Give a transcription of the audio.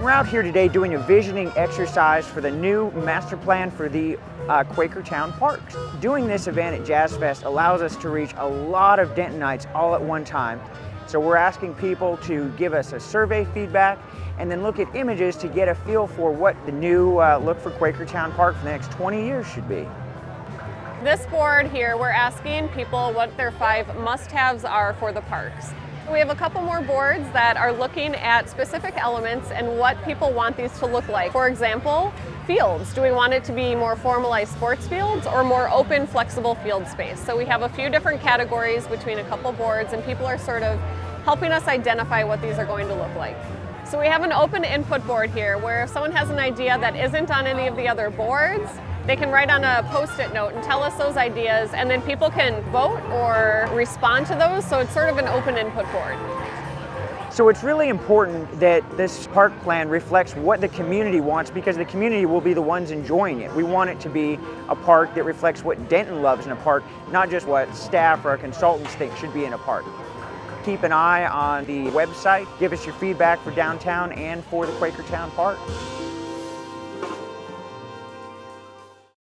we're out here today doing a visioning exercise for the new master plan for the Quakertown Park. Doing this event at Jazz Fest allows us to reach a lot of Dentonites all at one time. So we're asking people to give us a survey feedback and then look at images to get a feel for what the new look for Quakertown Park for the next 20 years should be. This board here, we're asking people what their 5 must-haves are for the parks. We have a couple more boards that are looking at specific elements and what people want these to look like. For example, fields. Do we want it to be more formalized sports fields or more open, flexible field space? So we have a few different categories between a couple boards, and people are sort of helping us identify what these are going to look like. So we have an open input board here where if someone has an idea that isn't on any of the other boards, they can write on a Post-it note and tell us those ideas, and then people can vote or respond to those, so it's sort of an open input board. So it's really important that this park plan reflects what the community wants, because the community will be the ones enjoying it. We want it to be a park that reflects what Denton loves in a park, not just what staff or our consultants think should be in a park. Keep an eye on the website, give us your feedback for downtown and for the Quakertown Park.